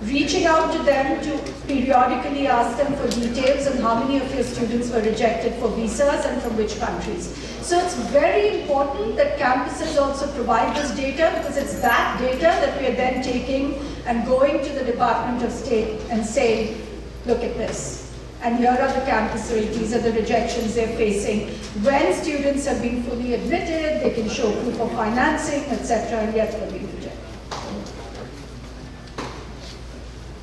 reaching out to them to periodically ask them for details on how many of your students were rejected for visas and from which countries. So it's very important that campuses also provide this data, because it's that data that we are then taking and going to the Department of State and saying, look at this. And here are the campuses, these are the rejections they're facing. When students have been fully admitted, they can show proof of financing, etc., and yet they're being rejected.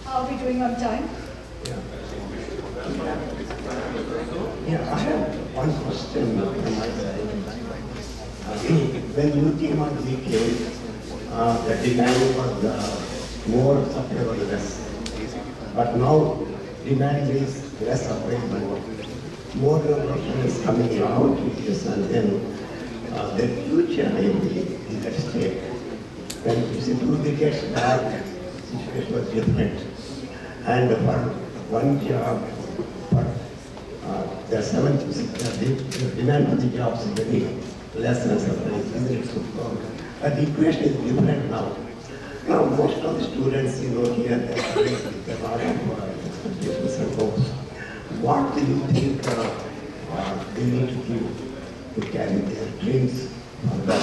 How are we doing on time? Yeah, I have one question from my side. When you came on VK, the demand was more, supply was less. But now demand is less, supply more. More production is coming out, yes, and then the future in the state. When you see 2 decades back, the situation was different. And for one job, the demand for the jobs is very less than supply, isn't it? So, but the equation is different now. Now, most of the students, here, they're not expectations and hopes. What do you think they need to do to carry their dreams further?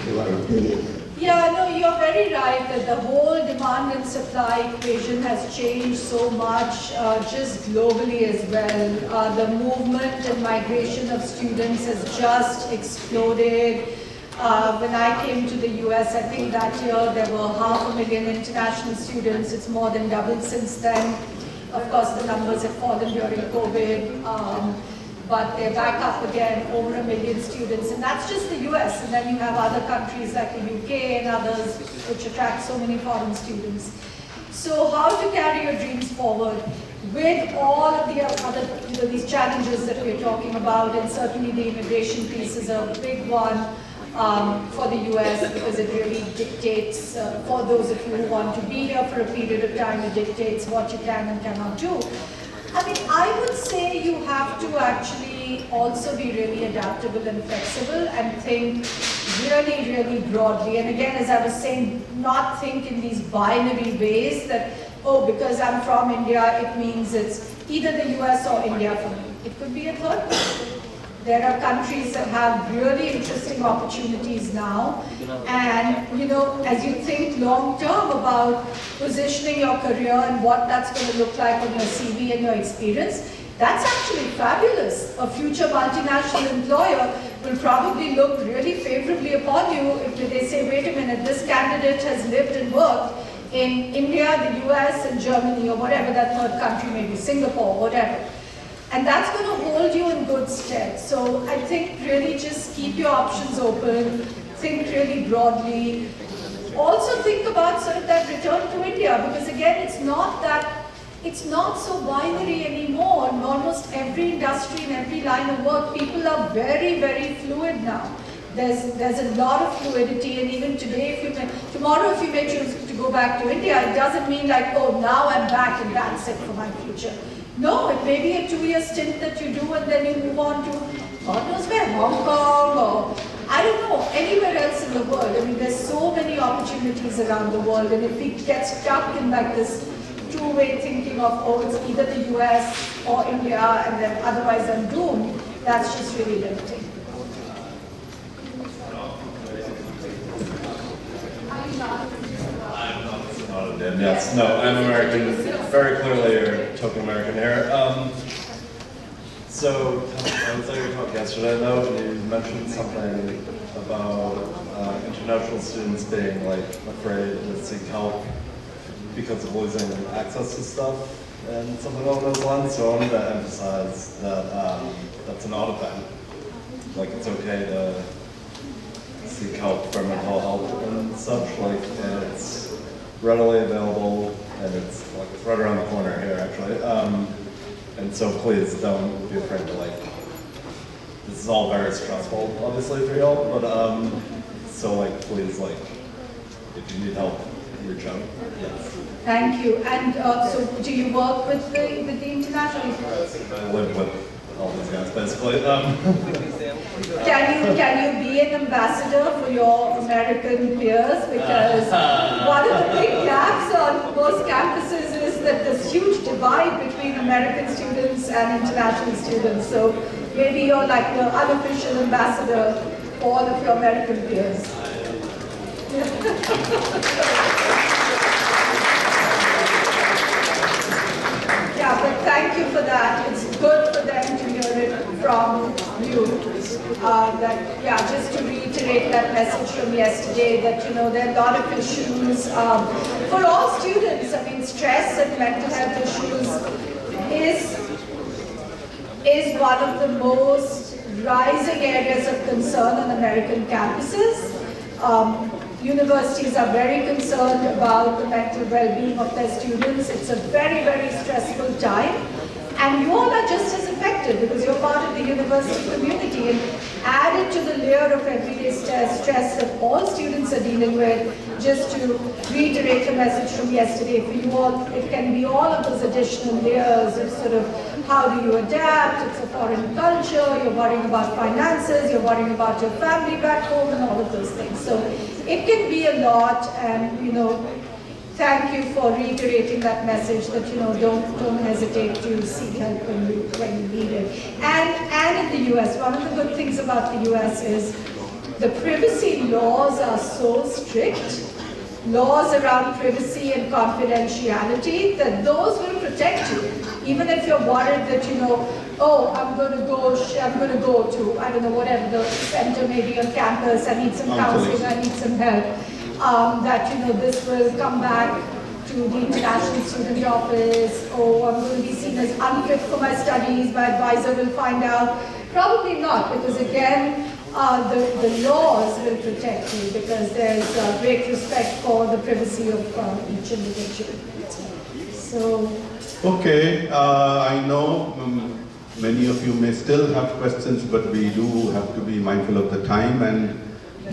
Your opinion. Yeah, no, you're very right that the whole demand and supply equation has changed so much, just globally as well. The movement and migration of students has just exploded. When I came to the US, I think that year there were 500,000 international students. It's more than doubled since then. Of course, the numbers have fallen during COVID. but they're back up again, over 1 million students, and that's just the US. And then you have other countries like the UK and others which attract so many foreign students. So how to carry your dreams forward with all of the other, these challenges that we're talking about, and certainly the immigration piece is a big one for the US, because it really dictates, for those of you who want to be here for a period of time, it dictates what you can and cannot do. I mean, I would say you have to actually also be really adaptable and flexible and think really, really broadly. And again, as I was saying, not think in these binary ways that, oh, because I'm from India, it means it's either the US or India for me. It could be a third country. There are countries that have really interesting opportunities now. And, you know, as you think long term about positioning your career and what that's going to look like on your CV and your experience, that's actually fabulous. A future multinational employer will probably look really favorably upon you if they say, wait a minute, this candidate has lived and worked in India, the US, and Germany, or whatever that third country may be, Singapore, whatever. And that's going to hold you in good stead. So I think really just keep your options open, think really broadly. Also think about sort of that return to India, because again, it's not so binary anymore. In almost every industry and every line of work, people are very, very fluid now. There's a lot of fluidity, and even today, tomorrow if you may choose to go back to India, it doesn't mean like, oh, now I'm back and that's it for my future. No, it may be a 2-year stint that you do, and then you move on to, God knows where, Hong Kong, or I don't know, anywhere else in the world. I mean, there's so many opportunities around the world, and if we get stuck in like this two-way thinking of, oh, it's either the US or India, and then otherwise I'm doomed, that's just really limiting. Yes, no, I'm American, very clearly you're talking American here. So, I was at your talk yesterday though, and you mentioned something about international students being like afraid to seek help because of losing access to stuff and something along those lines. So I wanted to emphasize that that's not a thing. Like it's okay to seek help for mental health and such, like, and it's readily available, and it's like it's right around the corner here actually. And so please don't be afraid to like. This is all very stressful, obviously for y'all, but so like please like if you need help, reach out. Yes. Thank you. And so, do you work with the international? I live with all these guys basically. Can you be an ambassador for your American peers? Because one of the big gaps on most campuses is that there's huge divide between American students and international students. So maybe you're like the unofficial ambassador for all of your American peers. Yeah, but thank you for that. It's good for them to hear it from you. That, yeah, just to reiterate that message from yesterday, that, you know, there are a lot of issues for all students. I mean, stress and mental health issues is one of the most rising areas of concern on American campuses. Universities are very concerned about the mental well-being of their students. It's a very, very stressful time. And you all are just as affected because you're part of the university community, and added to the layer of everyday stress that all students are dealing with. Just to reiterate the message from yesterday, for you all, it can be all of those additional layers of sort of how do you adapt, it's a foreign culture, you're worrying about finances, you're worrying about your family back home and all of those things. So it can be a lot, and, you know, thank you for reiterating that message that, you know, don't hesitate to seek help when you need it. And in the US, one of the good things about the US is the privacy laws are so strict, laws around privacy and confidentiality, that those will protect you. Even if you're worried that, you know, oh, I'm going to go to, I don't know, whatever the center may be on campus, I need some counseling, I need some help. That, you know, this will come back to the international student office, oh, I'm going to be seen as unfit for my studies, my advisor will find out. Probably not, because again, the laws will protect you because there's great respect for the privacy of each individual. So. Okay, I know many of you may still have questions, but we do have to be mindful of the time, and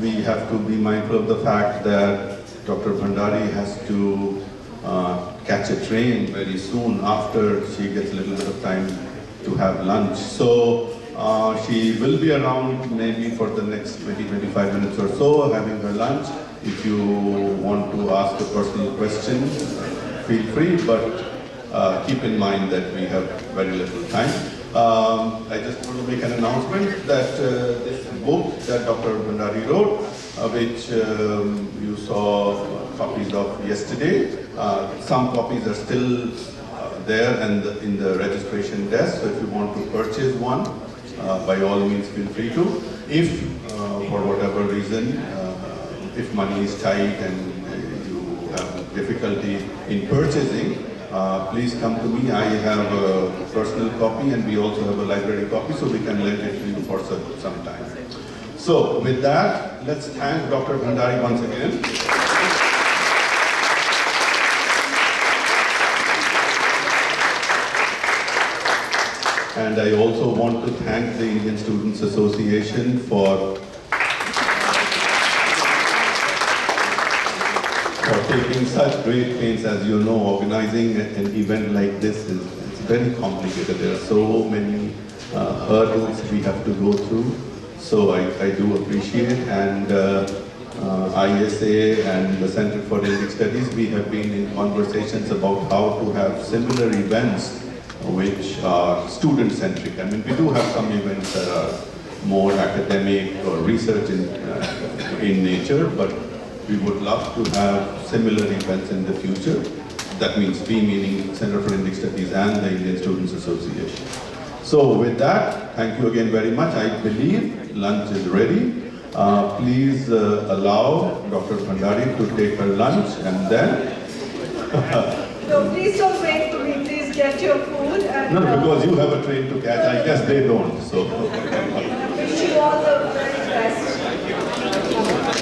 we have to be mindful of the fact that Dr. Bhandari has to catch a train very soon after she gets a little bit of time to have lunch. So she will be around maybe for the next 20-25 minutes or so having her lunch. If you want to ask a personal question, feel free, but keep in mind that we have very little time. I just want to make an announcement that this book that Dr. Bhandari wrote, which you saw copies of yesterday, some copies are still there and in the registration desk, so if you want to purchase one, by all means feel free to. If for whatever reason, if money is tight and you have difficulty in purchasing, please come to me. I have a personal copy and we also have a library copy, so we can lend it to you for some time. So with that, let's thank Dr. Bhandari once again. And I also want to thank the Indian Students Association for taking such great pains. As you know, organizing an event like this is very complicated. There are so many hurdles we have to go through. So I do appreciate, and ISA and the Center for Indic Studies, we have been in conversations about how to have similar events which are student-centric. I mean, we do have some events that are more academic or research in nature, but we would love to have similar events in the future. That means we, meaning Center for Indic Studies and the Indian Students Association. So with that, thank you again very much. I believe lunch is ready. Please allow Dr. Bhandari to take her lunch, and then... No, please don't wait for me. Please get your food. And, no, because you have a train to catch. I guess they don't. So.